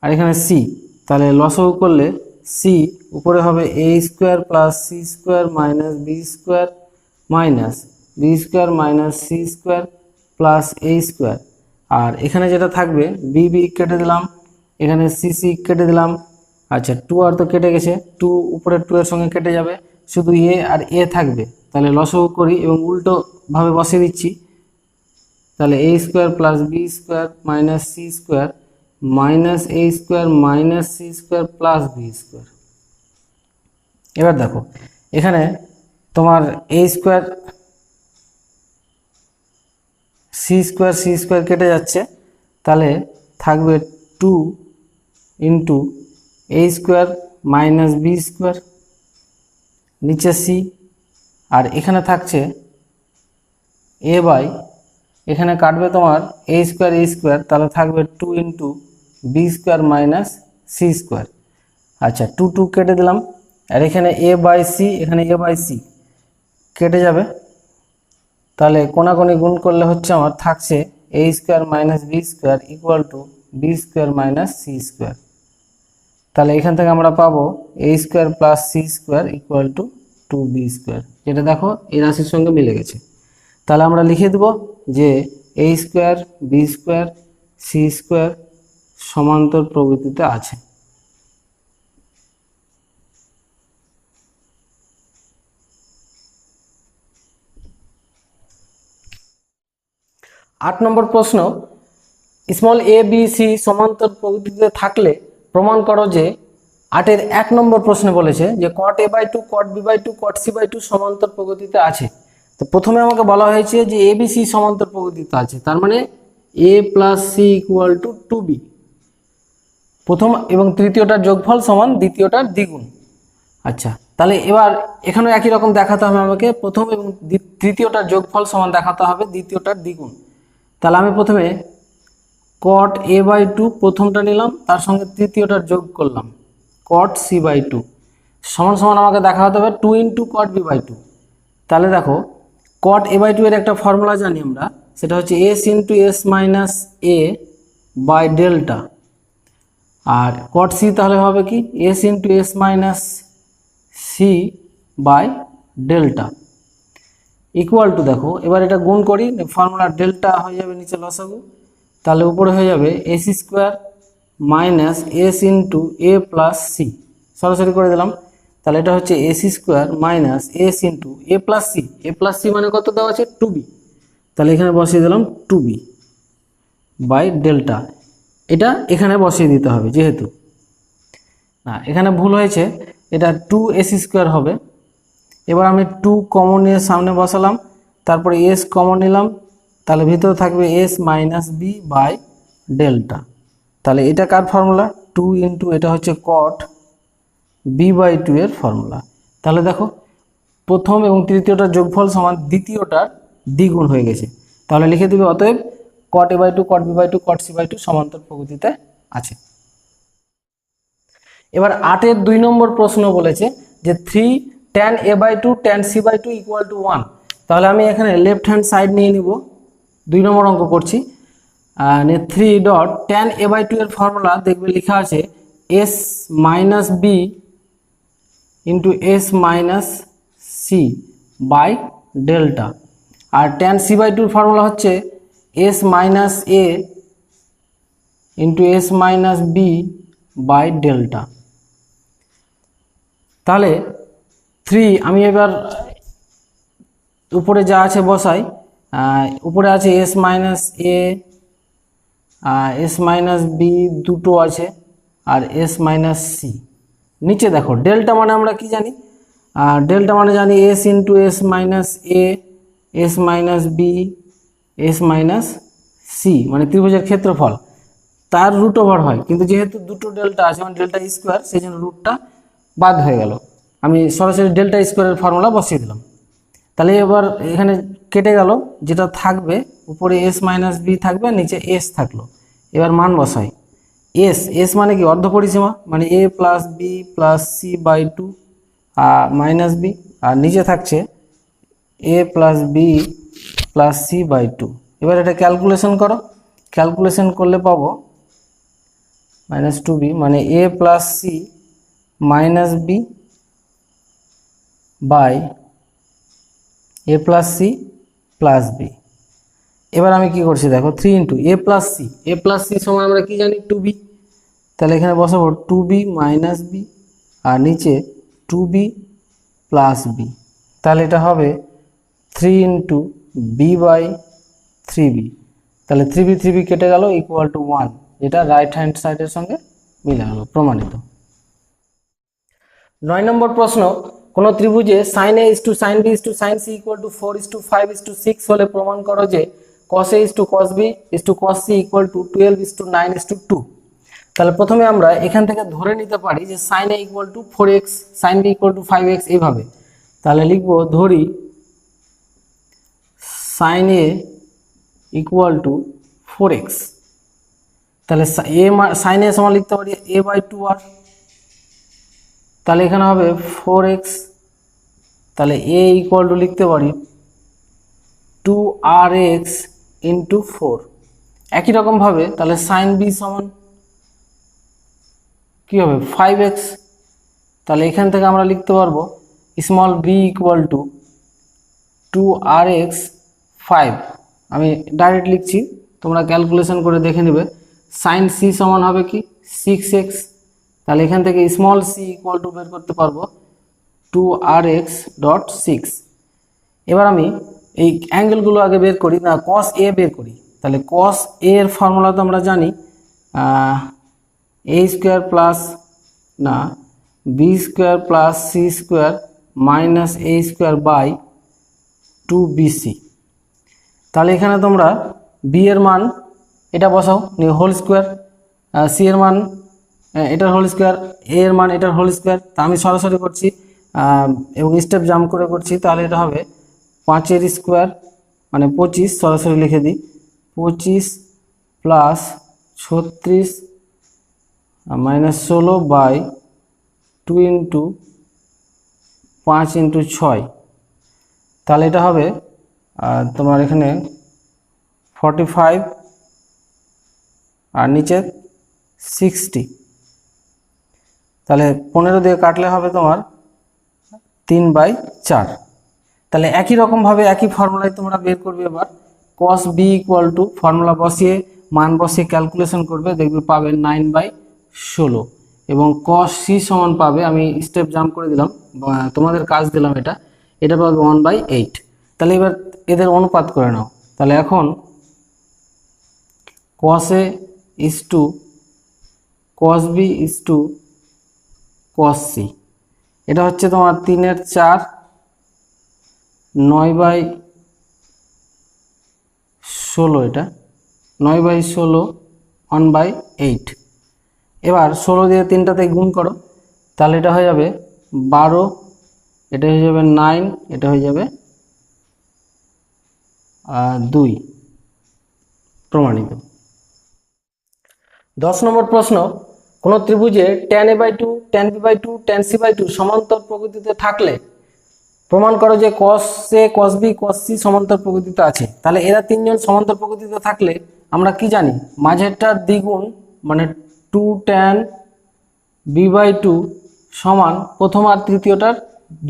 আর এখানে সি, তাহলে লসাগু করলে সি উপরে হবে a square plus C square minus B square minus B square minus C square plus A square, আর এখানে যেটা থাকবে বি বি কেটে দিলাম, এখানে সি সি কেটে দিলাম। আচ্ছা, টু আর তো কেটে গেছে, টু উপরে টু এর সঙ্গে কেটে যাবে, শুধু এ আর এ থাকবে। তাহলে লসাগু করি এবং উল্টোভাবে বসিয়ে দিচ্ছি। তাহলে a square plus B square minus C square minus A square minus C square plus B square. এবার দেখো এখানে তোমার এ স্কোয়ার সি স্কোয়ার কেটে যাচ্ছে, তাহলে থাকবে টু ইন্টু এ স্কোয়ার মাইনাস বি স্কোয়ার, নিচে সি, আর এখানে থাকছে এ বাই, এখানে কাটবে তোমার এ স্কোয়ার, তাহলে থাকবে two into B square minus C square. আচ্ছা, টু টু কেটে দিলাম, আর এখানে এ বাই সি, এখানে এ বাই সি কেটে যাবে, তাহলে কোনাকুনি গুণ করলে হচ্ছে আমার থাকছে a square minus B square equal to b square minus C square. তাহলে এখান থেকে আমরা পাবো a square plus C square equal to two b square, যেটা দেখো এই রাশির সঙ্গে মিলে গেছে। তাহলে আমরা লিখে দেব যে a square b square c square সমান্তর প্রকৃতিতে আছে। আট নম্বর প্রশ্ন, স্মল এ বি সি সমান্তর প্রকৃতিতে থাকলে প্রমাণ করো যে। 8-এর 1 নম্বর প্রশ্নে বলেছে যে cot A by two cot B by two cot C by two সমান্তর প্রকৃতিতে আছে। তো প্রথমে আমাকে বলা হয়েছে যে এ বি সি সমান্তর প্রকৃতিতে আছে, তার মানে a plus C equal to two b. প্রথম এবং তৃতীয়টার যোগফল সমান দ্বিতীয়টার দ্বিগুণ। আচ্ছা, তাহলে এবার এখানেও একই রকম দেখাতে হবে আমাকে, প্রথম এবং তৃতীয়টার যোগফল সমান দেখাতে হবে দ্বিতীয়টার দ্বিগুণ। তাহলে আমি প্রথমে কট এ বাই টু প্রথমটা নিলাম, তার সঙ্গে তৃতীয়টার যোগ করলাম কট সি বাই টু সমান সমান আমাকে দেখাতে হবে two into cot B by two. তাহলে দেখো কট এ বাই টু এর একটা ফর্মুলা জানি আমরা, সেটা হচ্ছে S into S minus A by delta, আর কট সি তাহলে হবে কি S into S minus C by delta equal to, দেখো এবার এটা গুণ করি, ফর্মুলা ডেল্টা হয়ে যাবে নিচে লসাগু, তাহলে উপরে হয়ে যাবে s square minus s into a plus c, সরাসরি করে দিলাম। তাহলে এটা হচ্ছে s square minus s into a plus c মানে কত দেওয়া আছে টু বি, তাহলে এখানে বসিয়ে দিলাম টু বি বাই ডেল্টা, এটা এখানে বসিয়ে দিতে হবে যেহেতু না এখানে ভুল হয়েছে, এটা টু এস স্কোয়ার হবে। এবার আমি টু কমন নিয়ে সামনে বসালাম, তারপরে এস কমন নিলাম, তাহলে ভিতরে থাকবে S minus B by delta. তাহলে এটা কার ফর্মুলা টু টু ইন্টু এটা হচ্ছে কট b/2 এর ফর্মুলা। তাহলে দেখো প্রথম এবং তৃতীয়টার যোগফল সমান দ্বিতীয়টার দ্বিগুণ হয়ে গেছে। তাহলে লিখে দিবে অতএব cot a/2 cot b/2 cot c/2 সমান্তর প্রকৃতিতে আছে। এবার 8-এর 2 নম্বর প্রশ্ন বলেছে যে 3 tan a/2 tan c/2 equal to 1। তাহলে আমি এখানে লেফট হ্যান্ড সাইড নিয়ে নিব, 2 নম্বর অঙ্ক করছি। 3 ডট tan a/2 এর ফর্মুলা দেখবে লেখা আছে s minus B into S minus C by delta, আর tan c/2 এর ফর্মুলা হচ্ছে S minus A into S minus B by delta. তাহলে 3 আমি এবার উপরে যা আছে বসাই, উপরে আছে S minus A, S minus B দুটো আছে, আর এস মাইনাস সি। নিচে দেখো ডেল্টা মানে আমরা কি জানি, ডেল্টা মানে জানি S into S minus A S minus B S minus C, মানে ত্রিভুজের ক্ষেত্রফল তার রুট ওভার হয়, কিন্তু যেহেতু দুটো ডেল্টা আছে মানে ডেল্টা স্কোয়ার, সেই জন্য রুটটা বাদ হয়ে গেল। আমি সরাসরি ডেল্টা স্কোয়ারের ফর্মুলা বসিয়ে দিলাম। তাহলে এবার এখানে কেটে গেল, যেটা থাকবে উপরে এস মাইনাস বি থাকবে, নিচে এস থাকলো। এবার মান বসাই, এস এস মানে কি অর্ধ পরিসীমা, মানে a plus B plus c by two minus b, আর নিচে থাকছে a plus B plus c by two. এবার এটা ক্যালকুলেশন করো, ক্যালকুলেশন করলে পাবো মাইনাস টু বি, মানে a plus c minus B by a plus c plus b. এবার আমি কি করছি দেখো, 3 ইন্টু এ প্লাস সি সমান আমরা কি জানি 2b। তাহলে এখানে বসাবো 2b মাইনাস বি, আর নিচে 2b প্লাস বি। তাহলে এটা হবে 3 ইন্টু বি বাই 3b। তাহলে 3b কেটে গেল ইকুয়াল টু 1, যেটা রাইট হ্যান্ড সাইডের সঙ্গে মিলে গেল, প্রমাণিত। 9 নম্বর প্রশ্ন, কোন ত্রিভুজে sin a is to sin b is to sin c equal to 4 is to 5 is to 6 হলে প্রমাণ করো যে cos a is to cos b is to cos c equal to 12 is to 9 is to 2। তাহলে প্রথমে আমরা এখান থেকে ধরে নিতে পারি যে sin a equal to 4x sin b equal to 5x এইভাবে। তাহলে লিখবো, ধরি sin a equal to 4x। তাহলে sin a সমান লিখতে পারি a বাই 2r। তাহলে এখানে হবে 4x, তাহলে a ইকুয়াল টু লিখতে পারি 2rx ইন্টু 4। একই রকমভাবে তাহলে সাইন b সমান কী হবে 5x। তাহলে এখান থেকে আমরা লিখতে পারবো small b equal to 2rx 5। আমি ডাইরেক্ট লিখছি, তোমরা ক্যালকুলেশন করে দেখে নেবে। সাইন c সমান হবে কি 6x। তাহলে এখান থেকে স্মল c ইকুয়াল টু বের করতে পারবো 2rx ডট 6। এবার আমি এই অ্যাঙ্গেলগুলো আগে বের করি, না cos a বের করি। তাহলে cos a এর ফর্মুলা তো আমরা জানি, a স্কোয়ার প্লাস না b square plus c square minus a square by 2bc। তাহলে এখানে তোমরা b এর মান এটা বসাও, নিয়ে হোল স্কোয়ার, c এর মান এটার হোল স্কোয়ার, a এর মান এটার হোল স্কোয়ার। তা আমি সরাসরি করছি এবং স্টেপ জাম্প করে করছি। তাহলে এটা হবে 5 স্কোয়ার মানে 25, সরাসরি লিখে দিই 25 plus 36 minus 16 by 2 into 5 into 6। তাহলে এটা হবে তোমার এখানে 45 আর নিচে 60। তাহলে 15 দিয়ে কাটলে হবে তোমার 3/4। তাহলে একই রকমভাবে একই ফর্মুলায় তোমরা বের করবে। এবার cos b equal to formula বসিয়ে মান বসিয়ে ক্যালকুলেশন করবে, দেখবে পাবে 9/16 এবং cos c সমান পাবে, আমি স্টেপ জাম্প করে দিলাম, তোমাদের কাজ দিলাম, এটা পাবে 1/8। তাহলে এবার এদের অনুপাত করে নাও। তাহলে এখন cos a is to cos b is to cos c, এটা হচ্ছে তোমার 3/4 9/16, এটা 9/16 1/8। এবার 16 দিয়ে 3টাতে গুণ করো, তাহলে এটা হয়ে যাবে 12, এটা হয়ে যাবে 9, এটা হয়ে যাবে 2, প্রমাণিত। 10 নম্বর প্রশ্ন, কোন ত্রিভুজে tan a/2, tan b/2, tan c/2 সমান্তর প্রকৃতিতে থাকলে প্রমাণ করো যে cos a, cos b, cos c সমান্তর প্রকৃতিতে আছে। তাহলে এরা তিনজন সমান্তর প্রকৃতিতে থাকলে আমরা কি জানি, মাঝেরটার দ্বিগুণ মানে 2 tan b/2 সমান প্রথম আর তৃতীয়টার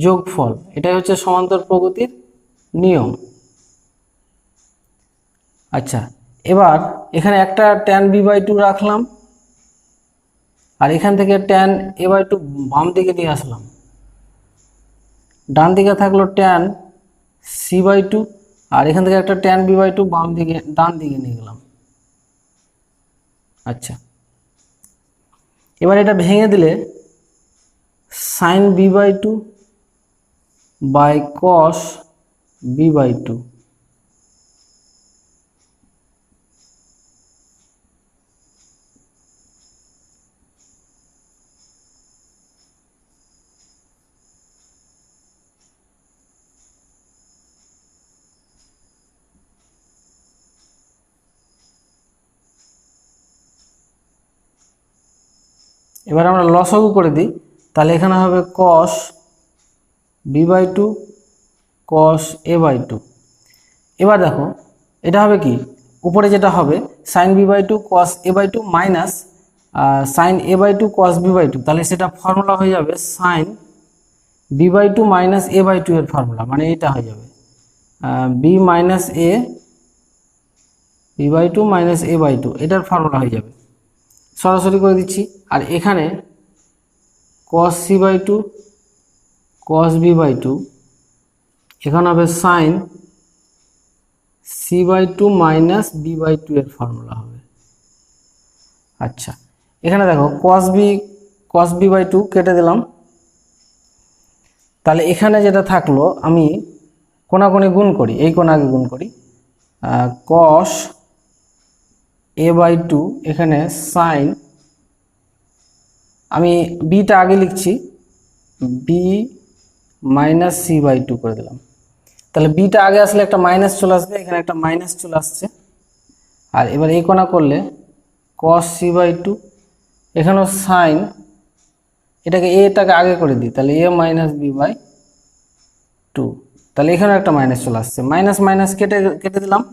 যোগফল। এটাই হচ্ছে সমান্তর প্রকৃতির নিয়ম। আচ্ছা, এবার এখানে একটা tan b/2 রাখলাম, আর এখান থেকে tan a/2 বাম দিকে নিয়ে আসলাম, ডান দিকে থাকলো tan c/2, আর এখান থেকে একটা tan b/2 ডান দিকে নিয়ে গেলাম। আচ্ছা, এবার এটা ভেঙে দিলে sin b/2 by cos b/2, এবার আমরা লসাগু করে দিই, তাহলে এখানে হবে cos b/2 cos a/2। এবার দেখো এটা হবে কি, উপরে যেটা হবে sin b/2 cos a/2 minus sin a/2 cos b/2, তাহলে সেটা ফর্মুলা হয়ে যাবে sin b/2 মাইনাস a/2 এর ফর্মুলা, মানে এটা হয়ে যাবে b minus a b/2 minus a/2, এটার ফর্মুলা হয়ে যাবে। সরাসরি করে দিচ্ছি, আর এখানে cos c/2 cos b/2, এখানে হবে sin c/2 মাইনাস b/2 এর ফর্মুলা হবে। আচ্ছা, এখানে দেখো cos b/2 কেটে দিলাম, তাহলে এখানে যেটা থাকলো আমি কোণাকুণি গুণ করি, এই কোণাকে গুণ করি, cos a/2 এখানে sin, আমি বিটা আগে লিখছি, b মাইনাস c/2 করে দিলাম, তাহলে বিটা আগে আসলে একটা মাইনাস চলে আসবে, এখানে একটা মাইনাস চলে আসছে। আর এবার এই কোণা করলে cos c/2, এখানেও sin, এটাকে এটাকে আগে করে দিই, তাহলে a মাইনাস b/2, তাহলে এখানেও একটা মাইনাস চলে আসছে, মাইনাস মাইনাস কেটে দিলাম।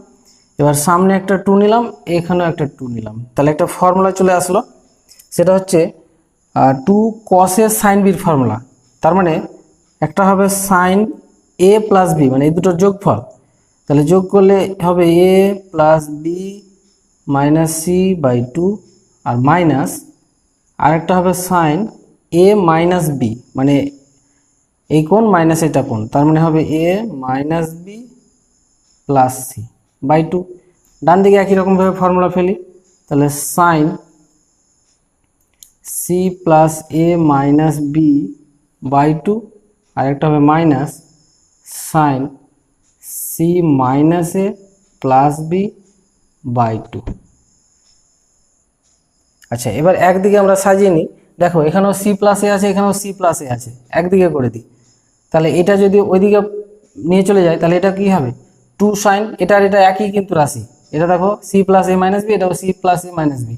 এবার সামনে একটা 2 নিলাম, এখানেও একটা 2 নিলাম, তাহলে একটা ফর্মুলা চলে আসলো, সেটা হচ্ছে 2 cos এর sin b এর ফর্মুলা। তার মানে একটা হবে sin a প্লাস b, মানে এই দুটোর যোগফল, তাহলে যোগ করলে হবে a plus b minus c/2, আর মাইনাস আরেকটা হবে sin a মাইনাস b, মানে এই কোণ মাইনাস এটা কোণ, তার মানে হবে a minus b plus c/2। ডান দিকে একই রকমভাবে ফর্মুলা ফেলি, তাহলে sin c plus a minus b/2, আর একটা হবে minus sin c minus a plus b/2। আচ্ছা, এবার একদিকে আমরা সাজিয়ে নিই, দেখো এখানেও c প্লাস a আছে, এখানেও c প্লাস a আছে, একদিকে করে দিই, তাহলে এটা যদি ওইদিকে নিয়ে চলে যায় তাহলে এটা কি হবে 2 sin, এটা একই কিন্তু রাশি, এটা দেখো c plus a minus b, এটাও c plus a minus b,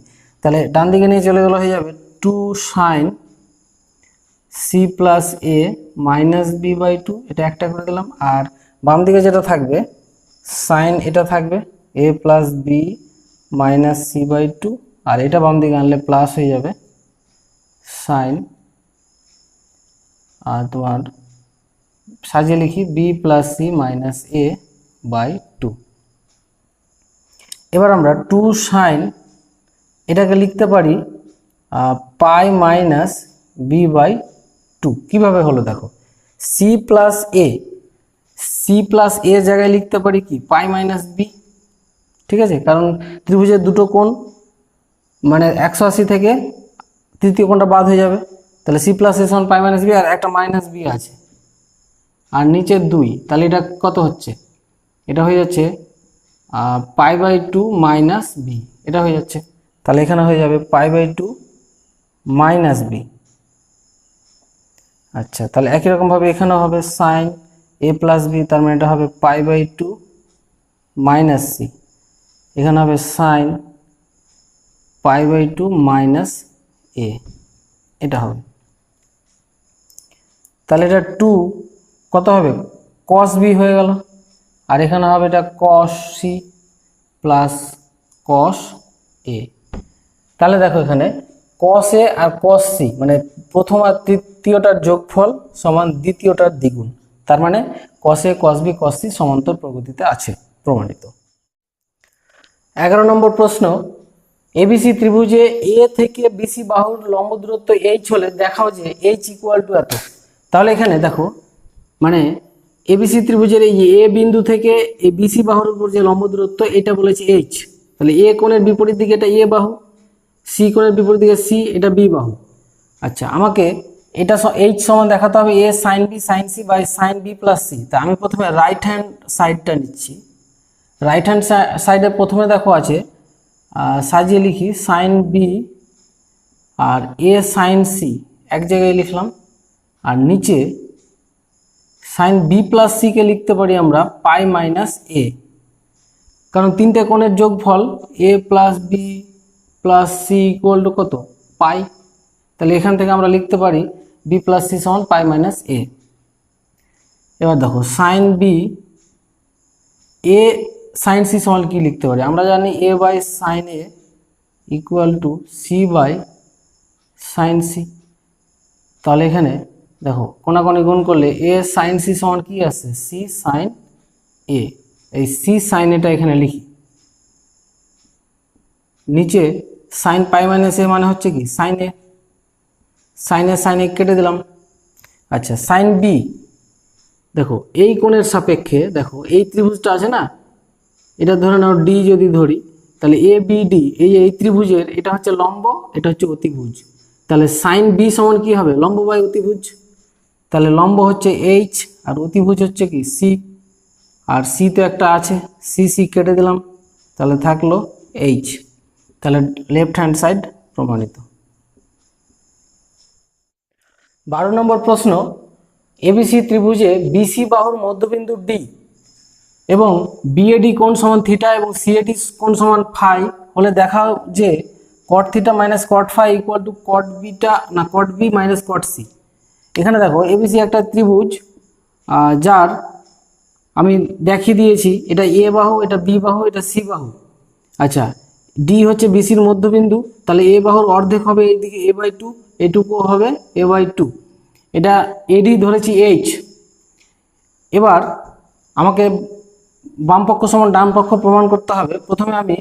তাহলে ডান দিকে নিয়ে চলে গেলে হয়ে যাবে 2 sin c plus a minus b/2, এটা একটা করে দিলাম। আর বাম দিকে যেটা থাকবে sin, এটা থাকবে a plus b minus c/2, আর এটা বাম দিকে আনলে প্লাস হয়ে যাবে sin, আর তোমার সাজিয়ে লিখি b plus c minus a/2। এবার আমরা 2 sin, এটাকে লিখতে পারি পাই মাইনাস b/2। কিভাবে হলো দেখো, c প্লাস a জায়গায় লিখতে পারি কি পাই মাইনাস b, ঠিক আছে, কারণ ত্রিভুজের দুটো কোণ মানে 180 থেকে তৃতীয় কোণটা বাদ হয়ে যাবে, তাহলে c প্লাস a সমান পাই মাইনাস b, আর একটা মাইনাস b আছে, আর নিচে 2, তাহলে এটা কত হচ্ছে, এটা হয়ে যাচ্ছে π/2 মাইনাস b, এটা হয়ে যাচ্ছে, তাহলে এখানে হয়ে যাবে π/2 মাইনাস বি। আচ্ছা, তাহলে একই রকমভাবে এখানেও হবে সাইন এ প্লাস বি, তার মানে এটা হবে pi by two minus C. এখানে হবে sine pi by two minus A, এটা হবে। তাহলে এটা টু কত হবে, কস বি হয়ে গেল। আর এখানে হবে এটা কস সি প্লাস কস এ। তাহলে দেখো এখানে কস এ আর কস সি মানে প্রথম আর তৃতীয়টার যোগফল সমান দ্বিতীয়টার দ্বিগুণ, তার মানে কস এ কস বি কস সি সমান্তর প্রকৃতিতে আছে, প্রমাণিত। 11 নম্বর প্রশ্ন, এবিসি ত্রিভুজে এ থেকে বিসি বাহুর লম্ব দূরত্ব এইচ হলে দেখাও যে এইচ ইকুয়াল টু এত। তাহলে এখানে দেখো মানে এবিসি ত্রিভুজের এই এ বিন্দু থেকে এই বিসি বাহুর উপর যে লম্ব দূরত্ব এটা বলেছে এইচ। তাহলে এ কোণের বিপরীত দিকে এটা এ বাহু, সি কোণের বিপরীত দিকে সি, এটা বি বাহু। আচ্ছা, আমাকে এটা এইচ সমান দেখাতে হবে a sine B sine C by sine B plus C. তা আমি প্রথমে রাইট হ্যান্ড সাইডটা নিচ্ছি। রাইট হ্যান্ড সাইডে প্রথমে দেখো আছে সাজিয়ে লিখি সাইন বি আর এ সাইন সি এক জায়গায় লিখলাম, আর নিচে সাইন বি প্লাস সিকে লিখতে পারি আমরা পাই মাইনাস এ, কারণ তিনটে কোণের যোগফল A plus B plus C equal to কত, পাই। তাহলে এখান থেকে আমরা লিখতে পারি বি প্লাস সি সমান পাই মাইনাস এ। এবার দেখো সাইন বি এ সাইন সি সমান কি লিখতে পারি, আমরা জানি a by sine A equal to c by sine C. তাহলে এখানে দেখো কোনাকুনি গুণ করলে এ সাইন সি সমান কি আসছে, সি সাইন এ। এই সি সাইন এটা এখানে লিখি, নিচে সাইন পাই মাইনাস এ মানে হচ্ছে কি সাইন এ, সাইন এ কেটে দিলাম। আচ্ছা, সাইন বি দেখো এই কোণের সাপেক্ষে দেখো এই ত্রিভুজটা আছে না, এটা ধরে নাও ডি যদি ধরি, তাহলে এ বি ডি এই ত্রিভুজের এটা হচ্ছে লম্ব, এটা হচ্ছে অতিভুজ। তাহলে সাইন বি সমান কি হবে, লম্ব বাই অতিভুজ। তাহলে লম্ব হচ্ছে এইচ আর অতিভুজ হচ্ছে কি সি, আর সি তো একটা আছে, সি সি কেটে দিলাম, তাহলে থাকলো এইচ। তাহলে লেফট হ্যান্ড সাইড প্রমাণিত। 12 নম্বর প্রশ্ন, এবিসি ত্রিভুজে বিসি বাহুর মধ্যবিন্দু ডি এবং বিএডি কোণ সমান থিটা এবং সিএডি কোণ সমান ফাই হলে দেখাও যে cot theta minus cot phi equal to cot beta না cot B minus cot C. এখানে দেখো এবিসি একটা ত্রিভুজ যার আমি দেখিয়ে দিয়েছি এটা এ বাহু, এটা বি বাহু, এটা সি বাহু। আচ্ছা, ডি হচ্ছে বিসির মধ্যবিন্দু, তাহলে এ বাহুর অর্ধেক হবে এইদিকে এ বাই টু, এটুকু হবে এ বাই টু। এটা এডি ধরেছি এইচ। এবার আমাকে বাম পক্ষ সমান ডান পক্ষ প্রমাণ করতে হবে। প্রথমে আমি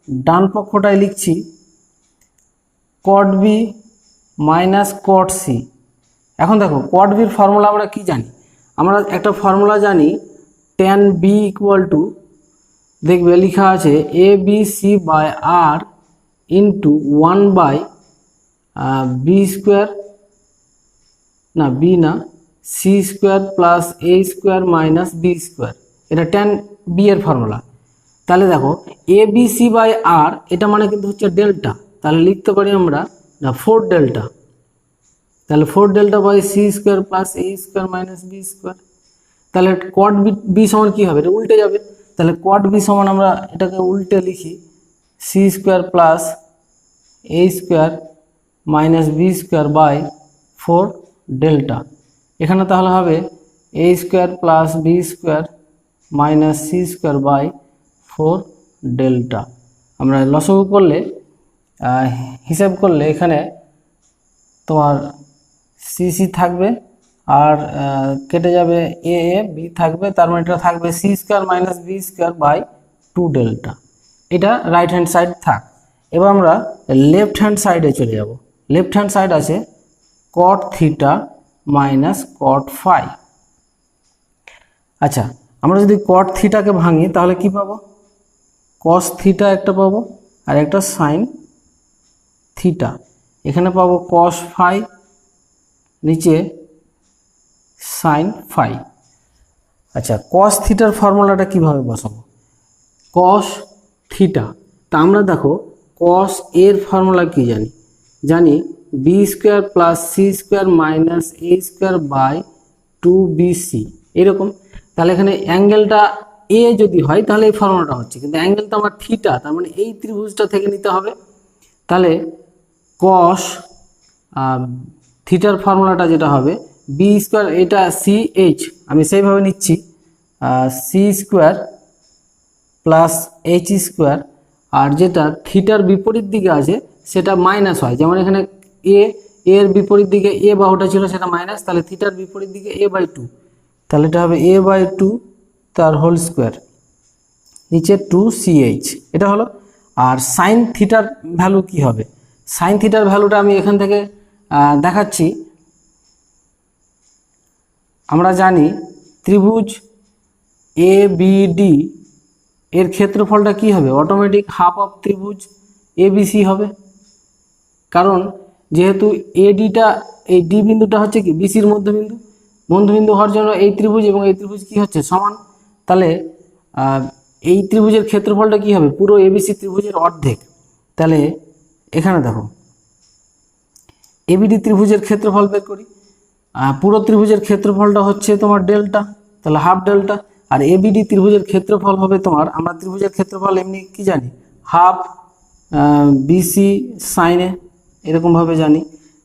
ডান পক্ষটায় লিখছি cot B minus cot C. এখন দেখো কট বির ফর্মুলা আমরা কি জানি, আমরা একটা ফর্মুলা জানি ট্যান বি ইকুয়াল টু, দেখবে লেখা আছে a b c by R into 1 by b square, না বি না সি স্কোয়ার প্লাস এ স্কোয়ার মাইনাস বি স্কোয়ার, এটা ট্যান বি এর ফর্মুলা। তাহলে দেখো a b c by R এটা মানে কিন্তু হচ্ছে ডেল্টা, তাহলে লিখতে পারি আমরা না 4 ডেল্টা। তাহলে 4 delta by C square plus A square minus B square. তাহলে কট বি সমান কী হবে, এটা উল্টে যাবে। তাহলে কট বি সমান আমরা এটাকে উল্টে লিখি c square plus A square minus B square by 4 delta. এখানে তাহলে হবে a square plus B square minus C square by 4 delta. আমরা লসাগু করলে হিসাব করলে এখানে তোমার সি সি থাকবে আর কেটে যাবে এ এ বি থাকবে, তার মানে এটা থাকবে C square minus B square by 2 delta. এটা রাইট হ্যান্ড সাইড থাক। এবার আমরা লেফট হ্যান্ড সাইডে চলে যাব। লেফট হ্যান্ড সাইড আছে cot theta minus cot phi. আচ্ছা, আমরা যদি কট থিটাকে ভাঙি তাহলে কি পাবো, কস থিটা একটা পাবো আর একটা সাইন থিটা। এখানে পাবো কস ফাই, নিচে সাইন ফাই। আচ্ছা, কস থিটার ফর্মুলাটা কিভাবে বসাবো, কস থিটা। তা আমরা দেখো কস এর ফর্মুলা কি জানি, B square plus C square minus A square by 2bc এরকম। তাহলে এখানে অ্যাঙ্গেলটা এ যদি হয় তাহলে এই ফর্মুলাটা হচ্ছে, কিন্তু অ্যাঙ্গেল তো আমার থিটা, তার মানে এই ত্রিভুজটা থেকে নিতে হবে। তাহলে কস থিটার ফর্মুলাটা যেটা হবে বি স্কোয়ার, এটা সি এইচ আমি সেইভাবে নিচ্ছি, c square plus h square, আর যেটা থিটার বিপরীত দিকে আছে সেটা মাইনাস হয়, যেমন এখানে এর বিপরীত দিকে এ বাহুটা ছিল সেটা মাইনাস, তাহলে থিটার বিপরীত দিকে a/2, তাহলে এটা হবে a/2 তার হোল স্কোয়ার, নিচে 2ch এটা হলো। আর সাইন থিটার ভ্যালু কি হবে? সাইন থিটার ভ্যালুটা আমি এখান থেকে দেখাচ্ছি। আমরা জানি ত্রিভুজ ABD এর ক্ষেত্রফলটা কি হবে? অটোমেটিক হাফ অফ ত্রিভুজ ABC হবে, কারণ যেহেতু ADটা এই ডি বিন্দুটা হচ্ছে কি BCর মধ্যবিন্দু, মধ্যবিন্দু হওয়ার জন্য এই ত্রিভুজ এবং এই ত্রিভুজ কি হচ্ছে সমান, তাহলে এই ত্রিভুজের ক্ষেত্রফলটা কি হবে? পুরো ABC ত্রিভুজের অর্ধেক। তাহলে এখানে দেখো ABD ত্রিভুজের ক্ষেত্রফল বের করি, পুরো ত্রিভুজের ক্ষেত্রফলটা হচ্ছে তোমার ডেল্টা, তাহলে হাফ ডেল্টা। আর ABD ত্রিভুজের ক্ষেত্রফল হবে তোমার, আমরা ত্রিভুজের ক্ষেত্রফল এমনি কি জানি, হাফ BC সাইনে এরকমভাবে জানি।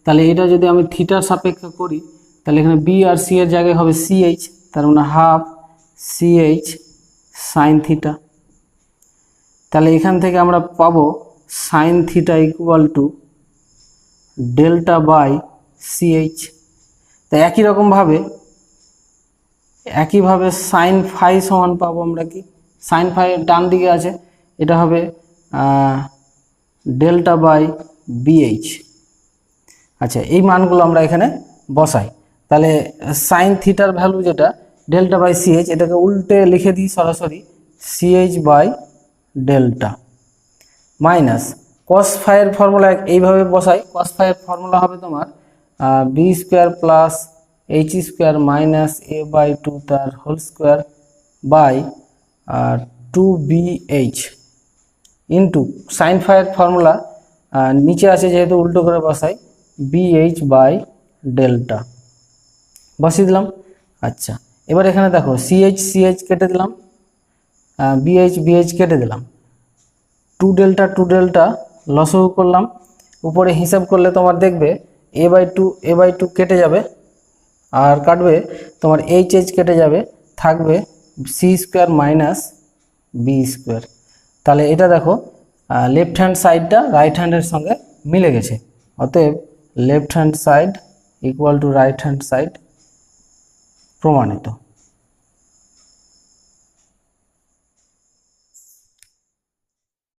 তাহলে এটা যদি আমি থিটার সাপেক্ষে করি তাহলে এখানে বি আর সি এর জায়গায় হবে CH, তার মানে হাফ CH সাইন থিটা। তাহলে এখান থেকে আমরা পাবো sine theta equal to delta by CH। তাই একইভাবে সাইন ফাই সমান পাবো আমরা কি, সাইন ফাই ডান দিকে আছে, এটা হবে ডেল্টা বাই BH। আচ্ছা, এই মানগুলো আমরা এখানে বসাই। তাহলে সাইন থিটার ভ্যালু যেটা ডেল্টা বাই CH, এটাকে উল্টে লিখে দিই সরাসরি CH by delta, minus cos ফাইয়ের ফর্মুলা এইভাবে বসাই। কস ফাইয়ের ফর্মুলা হবে তোমার b square plus h square minus a/2 তার whole square by 2bh into sine ফাইয়ের ফর্মুলা নিচে আছে যেহেতু উল্টো করে বসাই BH বাই ডেল্টা বসিয়ে দিলাম। আচ্ছা, এবার এখানে দেখো CH কেটে দিলাম, BH কেটে দিলাম, 2 ডেল্টা লসও করলাম, উপরে হিসাব করলে তোমার দেখবে a/2 কেটে যাবে, আর কাটবে তোমার HH কেটে যাবে, থাকবে C square minus B square. তাহলে এটা দেখো লেফট হ্যান্ড সাইডটা রাইট হ্যান্ডের সঙ্গে মিলে গেছে, অতএব left hand side equal to right hand side প্রমাণিত।